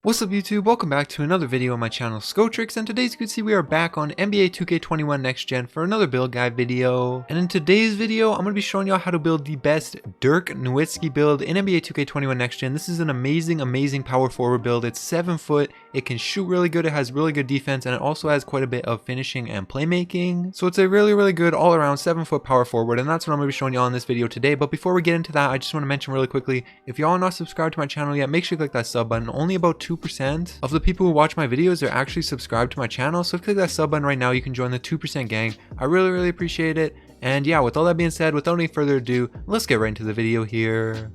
What's up YouTube, welcome back to another video on my channel Skotrix, and today as you can see we are back on NBA 2K21 Next Gen for another build guide video. And in today's video I'm going to be showing y'all how to build the best Dirk Nowitzki build in NBA 2K21 Next Gen. This is an amazing power forward build. It's 7 foot, it can shoot really good, it has really good defense, and it also has quite a bit of finishing and playmaking. So it's a really good all around 7 foot power forward, and that's what I'm going to be showing y'all in this video today. But before we get into that, I just want to mention really quickly, if y'all are not subscribed to my channel yet, make sure you click that sub button. Only about 2% of the people who watch my videos are actually subscribed to my channel, so click that sub button right now. You can join the 2% gang. I really appreciate it. And yeah, with all that being said, without any further ado, let's get right into the video here.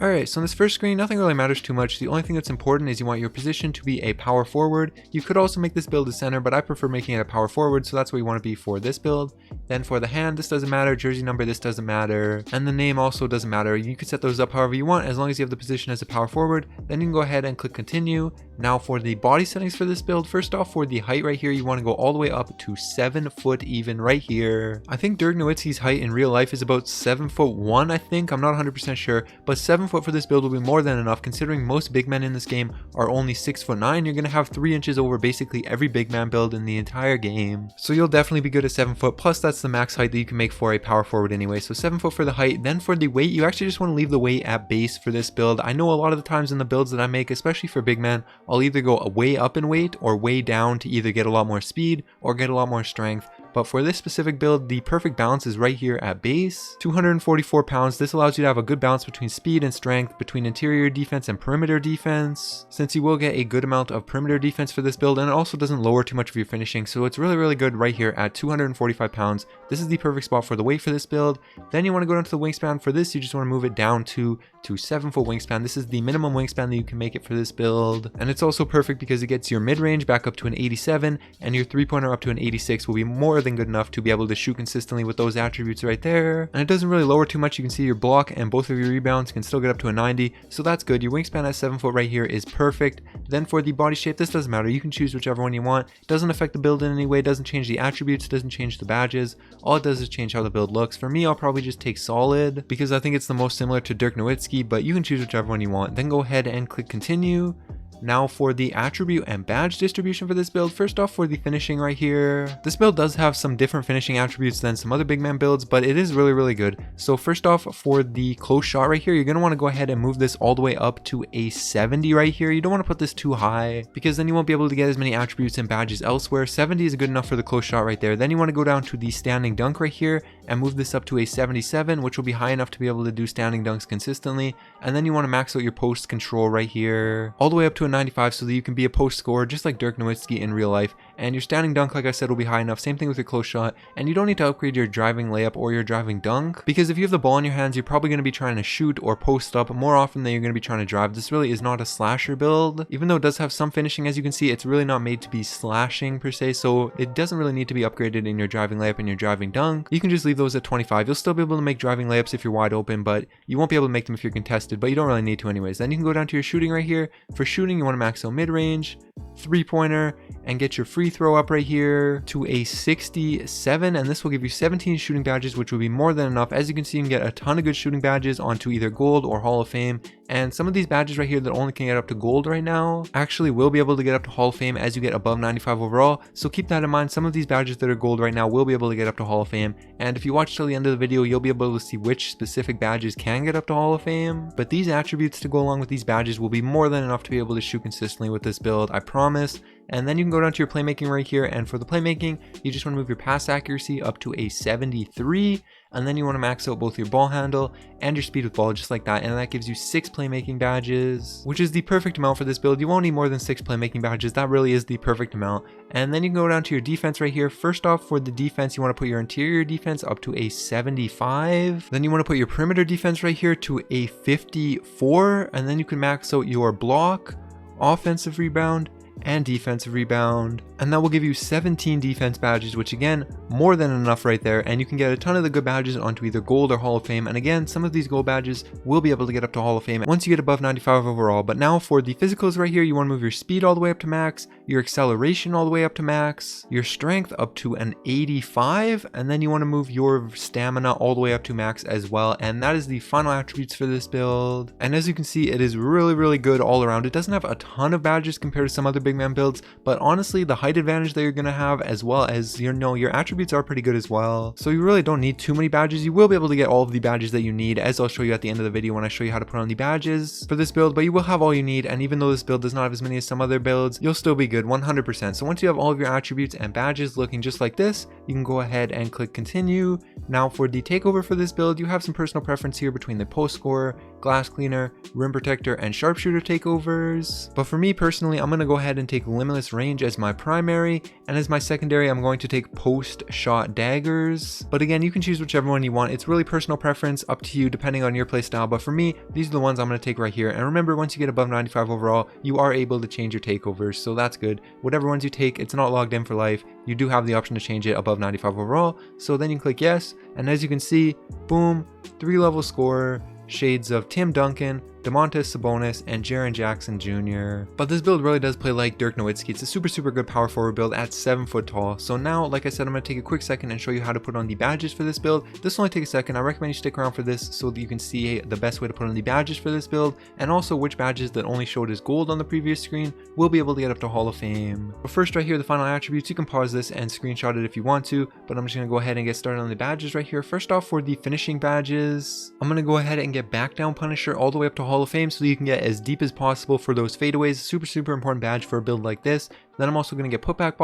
Alright, so in this first screen, nothing really matters too much. The only thing that's important is you want your position to be a power forward. You could also make this build a center, but I prefer making it a power forward, so that's what you want to be for this build. Then for the hand, this doesn't matter. Jersey number, this doesn't matter. And the name also doesn't matter. You can set those up however you want, as long as you have the position as a power forward. Then you can go ahead and click continue. Now for the body settings for this build, first off for the height right here, you want to go all the way up to 7 foot even right here. I think Dirk Nowitzki's height in real life is about 7'1", I think. I'm not 100% sure, but 7 foot for this build will be more than enough, considering most big men in this game are only 6'9". You're going to have 3 inches over basically every big man build in the entire game. So you'll definitely be good at 7 foot, plus that's the max height that you can make for a power forward anyway. So 7 foot for the height. Then for the weight, you actually just want to leave the weight at base for this build. I know a lot of the times in the builds that I make, especially for big men, I'll either go way up in weight or way down to either get a lot more speed or get a lot more strength. But for this specific build, the perfect balance is right here at base, 244 pounds. This allows you to have a good balance between speed and strength, between interior defense and perimeter defense, since you will get a good amount of perimeter defense for this build, and it also doesn't lower too much of your finishing. So it's really good right here at 245 pounds. This is the perfect spot for the weight for this build. Then you want to go down to the wingspan. For this, you just want to move it down to 7 foot wingspan. This is the minimum wingspan that you can make it for this build. And it's also perfect because it gets your mid-range back up to an 87, and your three-pointer up to an 86 will be more than good enough to be able to shoot consistently with those attributes right there. And it doesn't really lower too much. You can see your block and both of your rebounds can still get up to a 90, so that's good. Your wingspan at 7 foot right here is perfect. Then for the body shape, this doesn't matter. You can choose whichever one you want. It doesn't affect the build in any way. It doesn't change the attributes, it doesn't change the badges. All it does is change how the build looks. For me, I'll probably just take solid because I think it's the most similar to Dirk Nowitzki, but you can choose whichever one you want. Then go ahead and click continue. Now for the attribute and badge distribution for this build, first off for the finishing right here. This build does have some different finishing attributes than some other big man builds, but it is really good. So first off for the close shot right here, you're going to want to go ahead and move this all the way up to a 70 right here. You don't want to put this too high because then you won't be able to get as many attributes and badges elsewhere. 70 is good enough for the close shot right there. Then you want to go down to the standing dunk right here and move this up to a 77, which will be high enough to be able to do standing dunks consistently. And then you want to max out your post control right here all the way up to a 95 so that you can be a post scorer just like Dirk Nowitzki in real life. And your standing dunk, like I said, will be high enough. Same thing with your close shot. And you don't need to upgrade your driving layup or your driving dunk, because if you have the ball in your hands, you're probably going to be trying to shoot or post up more often than you're going to be trying to drive. This really is not a slasher build. Even though it does have some finishing, as you can see, it's really not made to be slashing per se, so it doesn't really need to be upgraded in your driving layup and your driving dunk. You can just leave those at 25. You'll still be able to make driving layups if you're wide open, but you won't be able to make them if you're contested, but you don't really need to anyways. Then you can go down to your shooting right here. For shooting, you want to max out mid-range, three-pointer, and get your free throw up right here to a 67, and this will give you 17 shooting badges, which will be more than enough. As you can see, you can get a ton of good shooting badges onto either gold or Hall of Fame, and some of these badges right here that only can get up to gold right now actually will be able to get up to Hall of Fame as you get above 95 overall, so keep that in mind. Some of these badges that are gold right now will be able to get up to Hall of Fame, and if you watch till the end of the video, you'll be able to see which specific badges can get up to Hall of Fame. But these attributes to go along with these badges will be more than enough to be able to shoot consistently with this build, I promise. And then you can go down to your playmaking right here, and for the playmaking, you just want to move your pass accuracy up to a 73, and then you want to max out both your ball handle and your speed with ball just like that, and that gives you 6 playmaking badges, which is the perfect amount for this build. You won't need more than 6 playmaking badges. That really is the perfect amount. And then you can go down to your defense right here. First off, for the defense, you want to put your interior defense up to a 75. Then you want to put your perimeter defense right here to a 54, and then you can max out your block, offensive rebound, and defensive rebound. And that will give you 17 defense badges, which again, more than enough right there. And you can get a ton of the good badges onto either gold or Hall of Fame. And again, some of these gold badges will be able to get up to Hall of Fame once you get above 95 overall. But now for the physicals right here, you want to move your speed all the way up to max, your acceleration all the way up to max, your strength up to an 85, and then you want to move your stamina all the way up to max as well. And that is the final attributes for this build. And as you can see, it is really good all around. It doesn't have a ton of badges compared to some other big man builds, but honestly, the height advantage that you're going to have, as well as your attributes are pretty good as well. So you really don't need too many badges. You will be able to get all of the badges that you need, as I'll show you at the end of the video when I show you how to put on the badges for this build, but you will have all you need. And even though this build does not have as many as some other builds, you'll still be good 100%. So once you have all of your attributes and badges looking just like this, you can go ahead and click continue. Now for the takeover for this build, you have some personal preference here between the post scorer, glass cleaner, rim protector, and sharpshooter takeovers. But for me personally, I'm going to go ahead and take limitless range as my primary, and as my secondary, I'm going to take post shot daggers. But again, you can choose whichever one you want. It's really personal preference, up to you depending on your play style. But for me, these are the ones I'm going to take right here. And remember, once you get above 95 overall, you are able to change your takeovers, so that's good. Whatever ones you take, it's not logged in for life. You do have the option to change it above 95 overall. So then you click yes, and as you can see, boom, 3-level scorer, shades of Tim Duncan, Domantas Sabonis, and Jaren Jackson Jr. But this build really does play like Dirk Nowitzki. It's a super good power forward build at 7 foot tall. So now, like I said, I'm going to take a quick second and show you how to put on the badges for this build. This will only take a second. I recommend you stick around for this so that you can see the best way to put on the badges for this build, and also which badges that only showed as gold on the previous screen will be able to get up to Hall of Fame. But first, right here, the final attributes. You can pause this and screenshot it if you want to, but I'm just going to go ahead and get started on the badges right here. First off, for the finishing badges, I'm going to go ahead and get back down Punisher all the way up to Hall of Fame so you can get as deep as possible for those fadeaways. Super important badge for a build like this. Then I'm also going to get Putback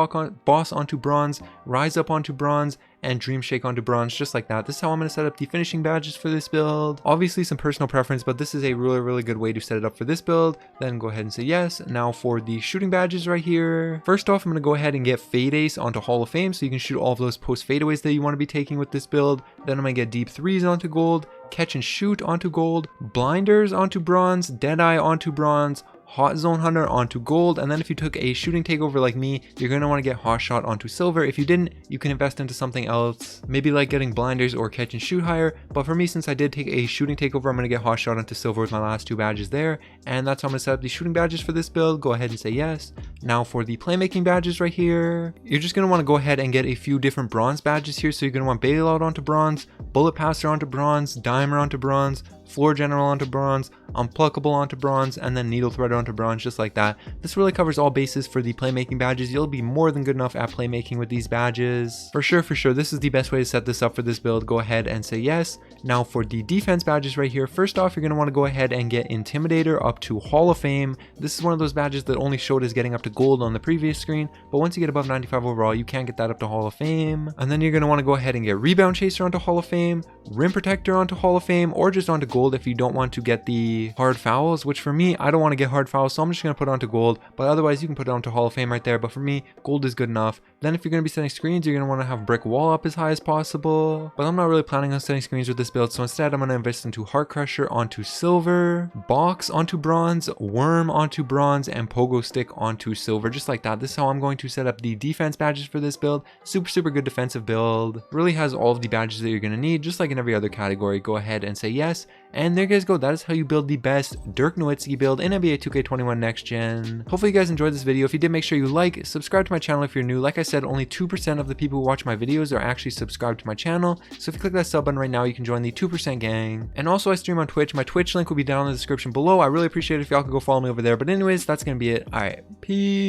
Boss onto bronze, Rise Up onto bronze, and Dream Shake onto bronze, just like that. This is how I'm going to set up the finishing badges for this build. Obviously some personal preference, but this is a really good way to set it up for this build. Then go ahead and say yes. Now for the shooting badges right here. First off, I'm going to go ahead and get Fade Ace onto Hall of Fame so you can shoot all of those post fadeaways that you want to be taking with this build. Then I'm going to get Deep Threes onto gold, Catch and Shoot onto gold, Blinders onto bronze, Deadeye onto bronze, Hot Zone Hunter onto gold, and then if you took a shooting takeover like me, you're going to want to get Hot Shot onto silver. If you didn't, you can invest into something else, maybe like getting Blinders or Catch and Shoot higher. But for me, since I did take a shooting takeover, I'm going to get Hot Shot onto silver with my last 2 badges there, and that's how I'm going to set up the shooting badges for this build. Go ahead and say yes. Now for the playmaking badges right here, you're just going to want to go ahead and get a few different bronze badges here. So you're going to want Bailout onto bronze, Bullet Passer onto bronze, Dimer onto bronze, Floor General onto bronze, Unpluckable onto bronze, and then Needle Threader onto bronze, just like that. This really covers all bases for the playmaking badges. You'll be more than good enough at playmaking with these badges. For sure, this is the best way to set this up for this build. Go ahead and say yes. Now for the defense badges right here, first off, you're going to want to go ahead and get Intimidator up to Hall of Fame. This is one of those badges that only showed as getting up to gold on the previous screen, but once you get above 95 overall, you can get that up to Hall of Fame. And then you're going to want to go ahead and get Rebound Chaser onto Hall of Fame, Rim Protector onto Hall of Fame, or just onto gold if you don't want to get the hard fouls, which for me, I don't want to get hard fouls, so I'm just going to put it onto gold, but otherwise you can put it onto Hall of Fame right there. But for me, gold is good enough. Then if you're going to be setting screens, you're going to want to have Brick Wall up as high as possible, but I'm not really planning on setting screens with this build, so instead I'm going to invest into Heart Crusher onto silver, Box onto bronze, Worm onto bronze, and Pogo Stick onto silver, just like that. This is how I'm going to set up the defense badges for this build. Super good defensive build. Really has all of the badges that you're going to need, just like in every other category. Go ahead and say yes. And there you guys go. That is how you build the best Dirk Nowitzki build in NBA 2K21 Next Gen. Hopefully you guys enjoyed this video. If you did, make sure you like, subscribe to my channel if you're new. Like I said, only 2% of the people who watch my videos are actually subscribed to my channel. So if you click that sub button right now, you can join the 2% gang. And also I stream on Twitch. My Twitch link will be down in the description below. I really appreciate it if y'all could go follow me over there. But anyways, that's going to be it. All right. Peace.